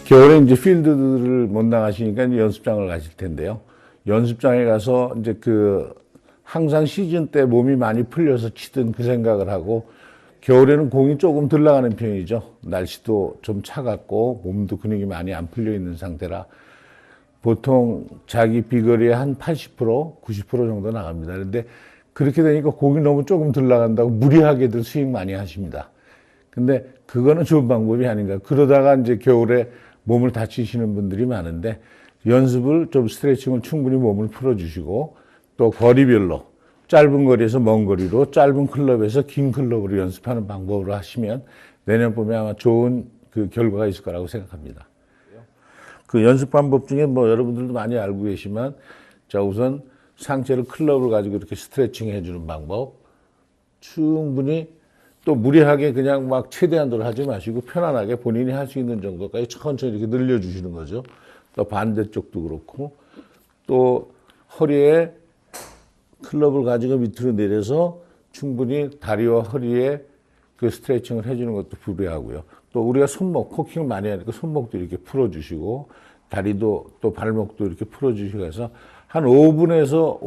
겨울에 이제 필드를 못 나가시니까 이제 연습장을 가실 텐데요. 연습장에 가서 이제 항상 시즌 때 몸이 많이 풀려서 치던 그 생각을 하고, 겨울에는 공이 조금 덜 나가는 편이죠. 날씨도 좀 차갑고 몸도 근육이 많이 안 풀려 있는 상태라 보통 자기 비거리의 한 80%, 90% 정도 나갑니다. 그런데 그렇게 되니까 공이 너무 조금 덜 나간다고 무리하게들 스윙 많이 하십니다. 근데 그거는 좋은 방법이 아닌가. 그러다가 이제 겨울에 몸을 다치시는 분들이 많은데, 연습을 좀 스트레칭을 충분히 몸을 풀어주시고, 또 거리별로 짧은 거리에서 먼 거리로, 짧은 클럽에서 긴 클럽으로 연습하는 방법으로 하시면 내년 봄에 아마 좋은 결과가 있을 거라고 생각합니다. 그 연습 방법 중에 뭐 여러분들도 많이 알고 계시지만, 자, 우선 상체를 클럽을 가지고 이렇게 스트레칭 해주는 방법, 충분히 또 무리하게 그냥 막 최대한대로 하지 마시고 편안하게 본인이 할 수 있는 정도까지 천천히 이렇게 늘려주시는 거죠. 또 반대쪽도 그렇고, 또 허리에 클럽을 가지고 밑으로 내려서 충분히 다리와 허리에 그 스트레칭을 해주는 것도 필요하고요. 또 우리가 손목, 코킹을 많이 하니까 손목도 이렇게 풀어주시고, 다리도 또 발목도 이렇게 풀어주시고 해서 한 5분에서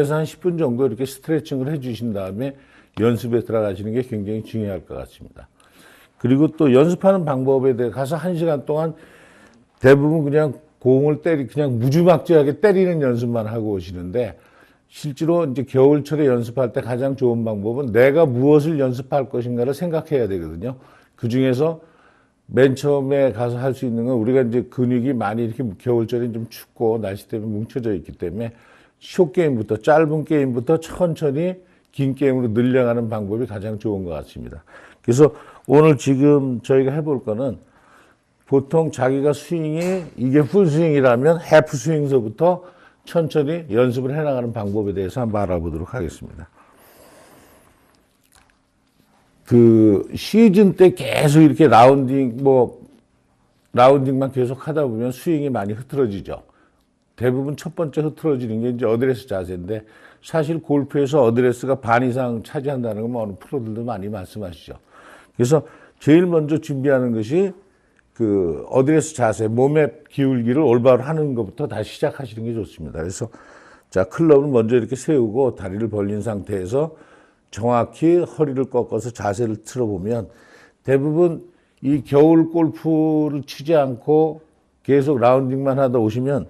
한 10분 정도 이렇게 스트레칭을 해주신 다음에 연습에 들어가시는 게 굉장히 중요할 것 같습니다. 그리고 또 연습하는 방법에 대해 가서 1시간 동안 대부분 그냥 공을 그냥 무지막지하게 때리는 연습만 하고 오시는데, 실제로 이제 겨울철에 연습할 때 가장 좋은 방법은 내가 무엇을 연습할 것인가를 생각해야 되거든요. 그 중에서 맨 처음에 가서 할 수 있는 건, 우리가 이제 근육이 많이 이렇게 겨울철에 좀 춥고 날씨 때문에 뭉쳐져 있기 때문에 숏게임부터, 짧은 게임부터 천천히 긴 게임으로 늘려가는 방법이 가장 좋은 것 같습니다. 그래서 오늘 지금 저희가 해볼 거는, 보통 자기가 스윙이 이게 풀스윙이라면 해프 스윙서부터 천천히 연습을 해나가는 방법에 대해서 한번 알아보도록 하겠습니다. 시즌 때 계속 이렇게 라운딩만 계속 하다 보면 스윙이 많이 흐트러지죠. 대부분 첫 번째 흐트러지는 게 이제 어드레스 자세인데, 사실 골프에서 어드레스가 반 이상 차지한다는 건 어느 프로들도 많이 말씀하시죠. 그래서 제일 먼저 준비하는 것이 어드레스 자세, 몸의 기울기를 올바로 하는 것부터 다시 시작하시는 게 좋습니다. 그래서 자, 클럽을 먼저 이렇게 세우고 다리를 벌린 상태에서 정확히 허리를 꺾어서 자세를 틀어보면, 대부분 이 겨울 골프를 치지 않고 계속 라운딩만 하다 오시면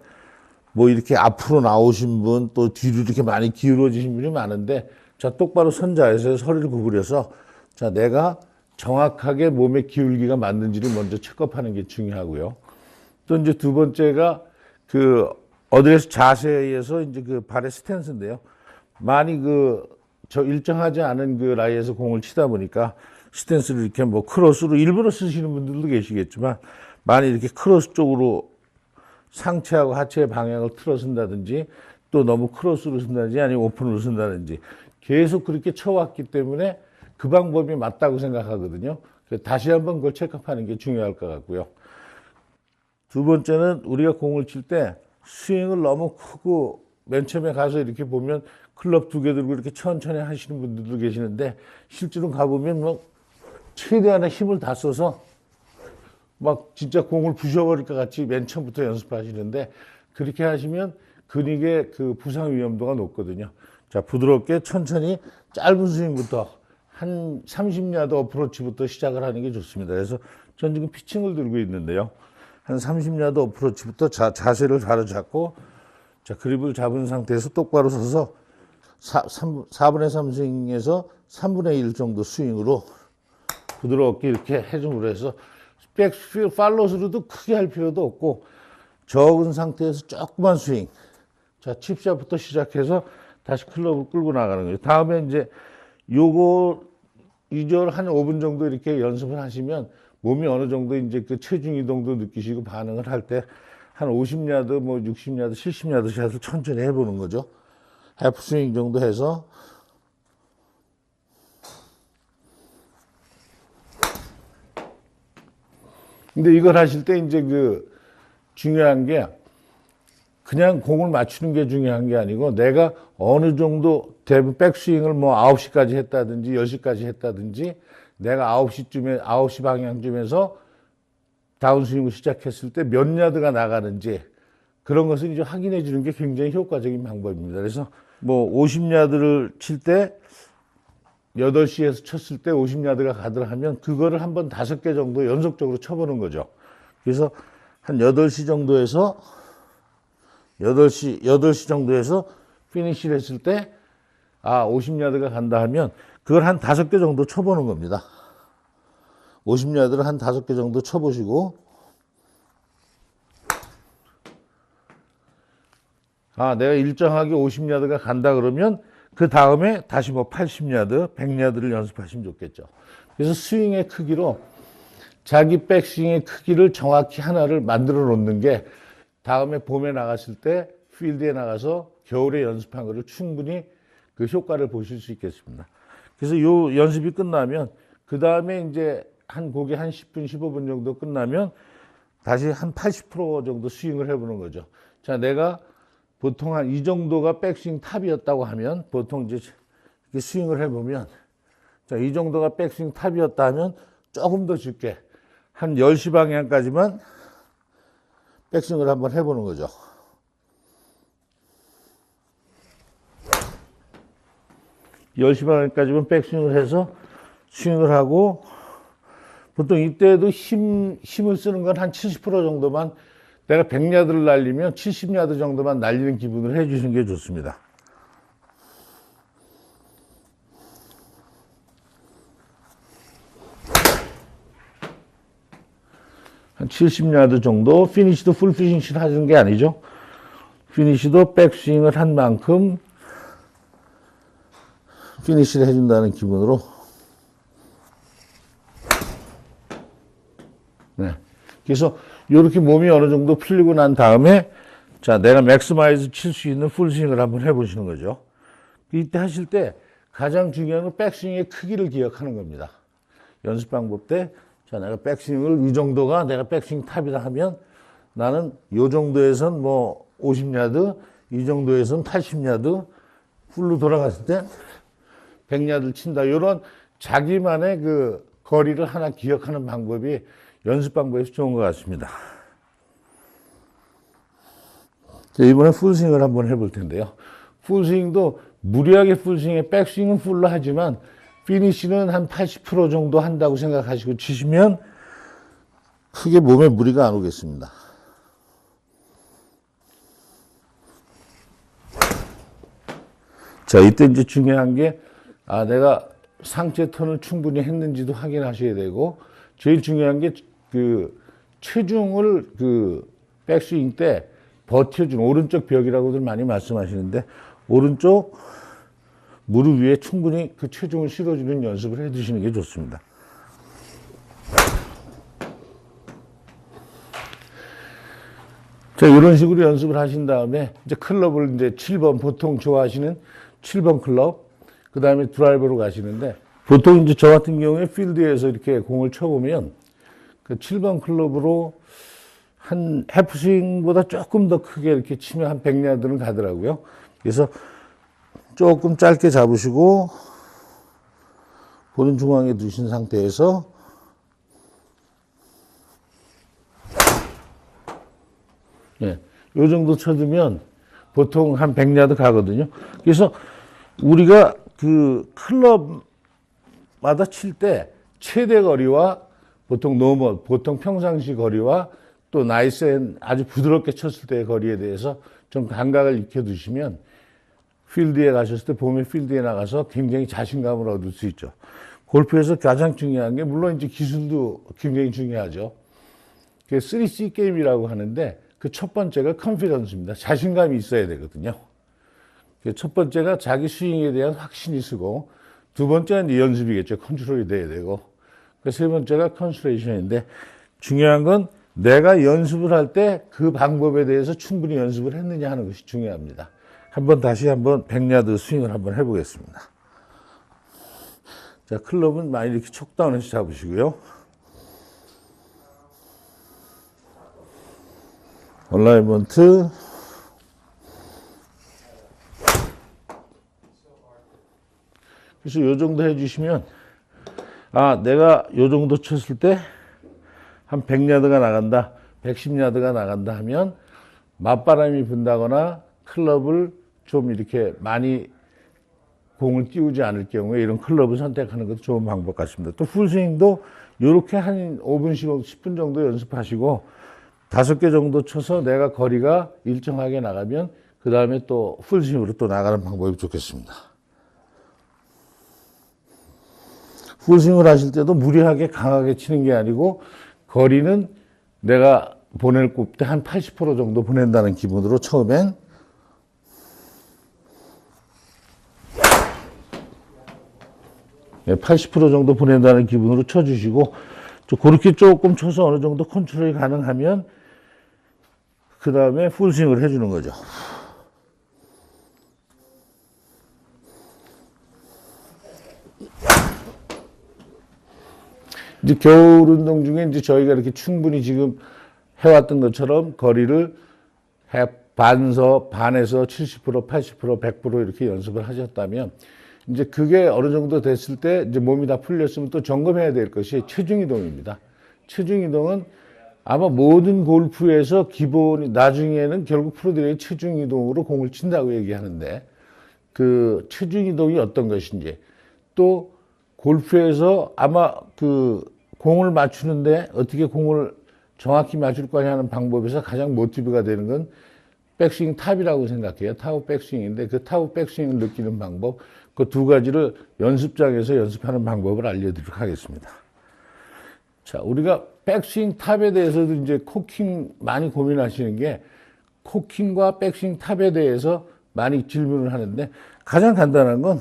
뭐 이렇게 앞으로 나오신 분, 또 뒤로 이렇게 많이 기울어지신 분이 많은데, 자, 똑바로 선 자세에서 허리를 구부려서, 자, 내가 정확하게 몸의 기울기가 맞는지를 먼저 체크하는 게 중요하고요. 또 이제 두 번째가 어드레스 자세에 의해서 이제 발의 스탠스인데요. 많이 저 일정하지 않은 라이에서 공을 치다 보니까 스탠스를 이렇게 뭐 크로스로 일부러 쓰시는 분들도 계시겠지만, 많이 이렇게 크로스 쪽으로 상체하고 하체의 방향을 틀어 쓴다든지, 또 너무 크로스로 쓴다든지, 아니면 오픈으로 쓴다든지 계속 그렇게 쳐왔기 때문에 그 방법이 맞다고 생각하거든요. 다시 한번 그걸 체크하는 게 중요할 것 같고요. 두 번째는, 우리가 공을 칠 때 스윙을 너무 크고, 맨 처음에 가서 이렇게 보면 클럽 2개 들고 이렇게 천천히 하시는 분들도 계시는데, 실제로 가보면 뭐 최대한의 힘을 다 써서 막 진짜 공을 부셔버릴 것 같이 맨 처음부터 연습하시는데, 그렇게 하시면 근육의 부상 위험도가 높거든요. 자, 부드럽게 천천히 짧은 스윙부터 한 30야드 어프로치부터 시작을 하는 게 좋습니다. 그래서 전 지금 피칭을 들고 있는데요. 한 30야드 어프로치부터 자세를 바로 잡고, 자, 그립을 잡은 상태에서 똑바로 서서 4분의 3 스윙에서 3분의 1 정도 스윙으로 부드럽게 이렇게 해줌으로 해서, 팔로스루도 크게 할 필요도 없고, 적은 상태에서 조그만 스윙. 자, 칩샷부터 시작해서 다시 클럽을 끌고 나가는 거예요. 다음에 이제 이걸 한 5분 정도 이렇게 연습을 하시면 몸이 어느 정도 이제 체중 이동도 느끼시고, 반응을 할 때 한 50야드, 뭐 60야드, 70야드 샷을 천천히 해보는 거죠. 해프 스윙 정도 해서, 근데 이걸 하실 때 이제 중요한 게, 그냥 공을 맞추는 게 중요한 게 아니고, 내가 어느 정도 대부분 백스윙을 뭐 9시까지 했다든지 10시까지 했다든지, 내가 9시 방향쯤에서 다운스윙을 시작했을 때 몇 야드가 나가는지 그런 것을 이제 확인해 주는 게 굉장히 효과적인 방법입니다. 그래서 뭐 50야드를 칠 때 8시에서 쳤을 때 50야드가 가더라 하면 그거를 한번 5개 정도 연속적으로 쳐보는 거죠. 그래서 한 8시 정도에서 8시 정도에서 피니시를 했을 때 50야드가 간다 하면 그걸 한 5개 정도 쳐보는 겁니다. 50야드를 한 5개 정도 쳐보시고 내가 일정하게 50야드가 간다 그러면 그 다음에 다시 뭐 80야드, 100야드를 연습하시면 좋겠죠. 그래서 스윙의 크기로 자기 백스윙의 크기를 정확히 하나를 만들어 놓는 게 다음에 봄에 나갔을 때 필드에 나가서 겨울에 연습한 거를 충분히 그 효과를 보실 수 있겠습니다. 그래서 요 연습이 끝나면 그 다음에 이제 그게 한 10분, 15분 정도 끝나면 다시 한 80% 정도 스윙을 해보는 거죠. 자, 내가 보통 한 이 정도가 백스윙 탑이었다고 하면 보통 이제 이렇게 스윙을 해보면 자, 이 정도가 백스윙 탑이었다 하면 조금 더 줄게. 한 10시 방향까지만 백스윙을 한번 해보는 거죠. (10시) 방향까지만 백스윙을 해서 스윙을 하고 보통 이때도 힘을 쓰는 건 한 70% 정도만 내가 100야드를 날리면 70야드 정도만 날리는 기분을 해주시는 게 좋습니다. 한 70야드 정도, 피니시도 풀 피니시를 하는 게 아니죠. 피니시도 백스윙을 한 만큼 피니시를 해준다는 기분으로. 네. 그래서 이렇게 몸이 어느 정도 풀리고 난 다음에 자, 내가 맥스마이즈 칠 수 있는 풀스윙을 한번 해보시는 거죠. 이때 하실 때 가장 중요한 건 백스윙의 크기를 기억하는 겁니다. 연습 방법 때 자, 내가 백스윙을 이 정도가 내가 백스윙 탑이다 하면 나는 이 정도에선 뭐 50야드, 이 정도에선 80야드, 풀로 돌아갔을 때 100야드를 친다. 이런 자기만의 그 거리를 하나 기억하는 방법이 연습 방법에서 좋은 것 같습니다. 자, 이번에 풀스윙을 한번 해볼 텐데요. 풀스윙도 무리하게 풀스윙에 백스윙은 풀로 하지만 피니시는 한 80% 정도 한다고 생각하시고 치시면 크게 몸에 무리가 안 오겠습니다. 자, 이때 이제 중요한 게 내가 상체 턴을 충분히 했는지도 확인하셔야 되고 제일 중요한 게 그 체중을 그 백스윙 때 버텨준 오른쪽 벽이라고들 많이 말씀하시는데 오른쪽 무릎 위에 충분히 그 체중을 실어주는 연습을 해 주시는 게 좋습니다. 자, 이런 식으로 연습을 하신 다음에 이제 클럽을 이제 7번 보통 좋아하시는 7번 클럽, 그 다음에 드라이버로 가시는데 보통 이제 저 같은 경우에 필드에서 이렇게 공을 쳐보면 그 7번 클럽으로 한 해프스윙보다 조금 더 크게 이렇게 치면 한 100야드는 가더라고요. 그래서 조금 짧게 잡으시고 보는 중앙에 두신 상태에서 예, 요 정도 쳐두면 보통 한 100야드 가거든요. 그래서 우리가 그 클럽마다 칠 때 최대 거리와 보통 평상시 거리와 또 나이스앤 아주 부드럽게 쳤을 때의 거리에 대해서 좀 감각을 익혀두시면 필드에 가셨을 때 봄에 필드에 나가서 굉장히 자신감을 얻을 수 있죠. 골프에서 가장 중요한 게 물론 이제 기술도 굉장히 중요하죠. 그게 3C 게임이라고 하는데 그 첫 번째가 컨피던스입니다. 자신감이 있어야 되거든요. 첫 번째가 자기 스윙에 대한 확신이 있고 두 번째는 연습이겠죠. 컨트롤이 돼야 되고 세 번째가 컨스트레이션인데 중요한 건 내가 연습을 할 때 그 방법에 대해서 충분히 연습을 했느냐 하는 것이 중요합니다. 다시 한번 100야드 스윙을 한번 해보겠습니다. 자, 클럽은 많이 이렇게 촉다운해서 잡으시고요. 얼라이먼트. 그래서 요 정도 해주시면 내가 요 정도 쳤을 때 한 100야드가 나간다, 110야드가 나간다 하면 맞바람이 분다거나 클럽을 좀 이렇게 많이 공을 띄우지 않을 경우에 이런 클럽을 선택하는 것도 좋은 방법 같습니다. 또 풀스윙도 이렇게 한 5분씩 10분 정도 연습하시고 5개 정도 쳐서 내가 거리가 일정하게 나가면 그 다음에 또 풀스윙으로 또 나가는 방법이 좋겠습니다. 풀스윙을 하실 때도 무리하게 강하게 치는 게 아니고 거리는 내가 보낼 때 한 80% 정도 보낸다는 기분으로 처음엔 80% 정도 보낸다는 기분으로 쳐주시고 그렇게 조금 쳐서 어느 정도 컨트롤이 가능하면 그 다음에 풀스윙을 해주는 거죠. 이제 겨울 운동 중에 이제 저희가 이렇게 충분히 지금 해왔던 것처럼 거리를 반에서 70%, 80%, 100% 이렇게 연습을 하셨다면 이제 그게 어느 정도 됐을 때 이제 몸이 다 풀렸으면 또 점검해야 될 것이 체중 이동입니다. 체중 이동은 아마 모든 골프에서 기본이 나중에는 결국 프로들이 체중 이동으로 공을 친다고 얘기하는데 그 체중 이동이 어떤 것인지 또 골프에서 아마 그 공을 맞추는데 어떻게 공을 정확히 맞출 거냐 하는 방법에서 가장 모티브가 되는 건 백스윙 탑이라고 생각해요. 타브 백스윙인데 그 타브 백스윙을 느끼는 방법, 그 두 가지를 연습장에서 연습하는 방법을 알려드리도록 하겠습니다. 자, 우리가 백스윙 탑에 대해서도 이제 코킹 많이 고민하시는 게 코킹과 백스윙 탑에 대해서 많이 질문을 하는데 가장 간단한 건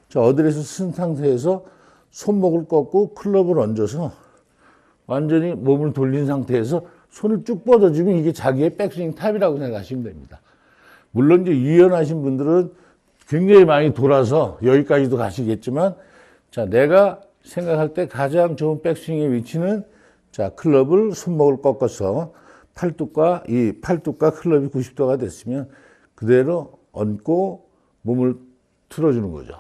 저 어드레스 쓴 상태에서 손목을 꺾고 클럽을 얹어서 완전히 몸을 돌린 상태에서 손을 쭉 뻗어주면 이게 자기의 백스윙 탑이라고 생각하시면 됩니다. 물론 이제 유연하신 분들은 굉장히 많이 돌아서 여기까지도 가시겠지만 자, 내가 생각할 때 가장 좋은 백스윙의 위치는 자, 클럽을 손목을 꺾어서 팔뚝과 클럽이 90도가 됐으면 그대로 얹고 몸을 틀어주는 거죠.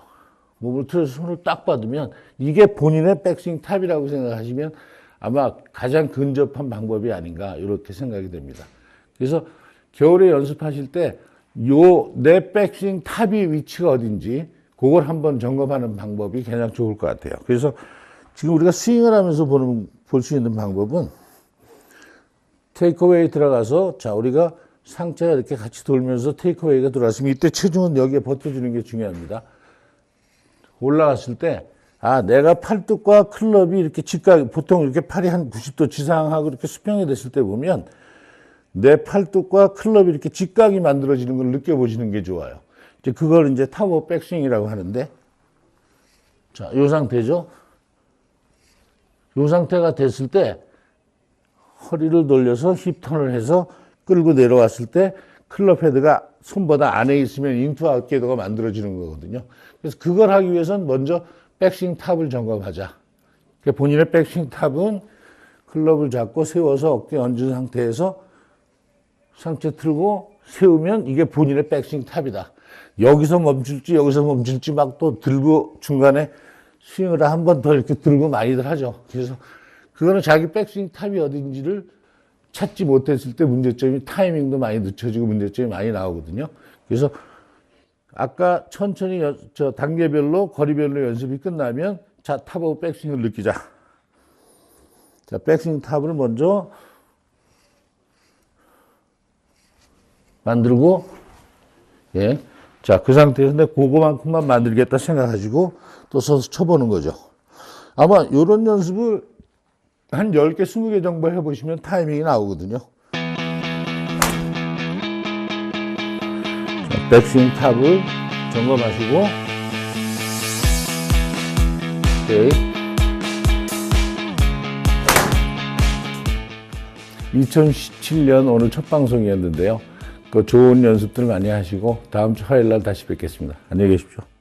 몸을 틀어서 손을 딱 받으면 이게 본인의 백스윙 탑이라고 생각하시면 아마 가장 근접한 방법이 아닌가 이렇게 생각이 됩니다. 그래서 겨울에 연습하실 때 내 백스윙 탑이 위치가 어딘지 그걸 한번 점검하는 방법이 가장 좋을 것 같아요. 그래서 지금 우리가 스윙을 하면서 볼 수 있는 방법은 테이크어웨이 들어가서 자 우리가 상체가 이렇게 같이 돌면서 테이크어웨이가 들어왔으면 이때 체중은 여기에 버텨주는 게 중요합니다. 올라갔을 때 내가 팔뚝과 클럽이 이렇게 보통 이렇게 팔이 한 90도 지상하고 이렇게 수평이 됐을 때 보면 내 팔뚝과 클럽이 이렇게 직각이 만들어지는 걸 느껴보시는 게 좋아요. 이제 그걸 이제 타워 백스윙이라고 하는데 자, 이 상태죠. 이 상태가 됐을 때 허리를 돌려서 힙턴을 해서 끌고 내려왔을 때 클럽 헤드가 손보다 안에 있으면 인투 아웃 궤도가 만들어지는 거거든요. 그래서 그걸 하기 위해서는 먼저 백스윙 탑을 점검하자. 그러니까 본인의 백스윙 탑은 클럽을 잡고 세워서 어깨 얹은 상태에서 상체 틀고 세우면 이게 본인의 백스윙 탑이다. 여기서 멈출지 막 또 들고 중간에 스윙을 한 번 더 이렇게 들고 많이들 하죠. 그래서 그거는 자기 백스윙 탑이 어딘지를 찾지 못했을 때 문제점이 타이밍도 많이 늦춰지고 문제점이 많이 나오거든요. 그래서 아까 천천히 단계별로 거리별로 연습이 끝나면 자 탑하고 백스윙을 느끼자. 자 백스윙 탑을 먼저 만들고 자 그 상태에서 내가 그거만큼만 만들겠다 생각하시고 또 서서 쳐보는 거죠. 아마 이런 연습을 한 10개, 20개 정도 해보시면 타이밍이 나오거든요. 자, 백스윙 탑을 점검하시고, 오케이. 2017년 오늘 첫 방송이었는데요. 그 좋은 연습들 많이 하시고, 다음 주 화요일 날 다시 뵙겠습니다. 안녕히 계십시오.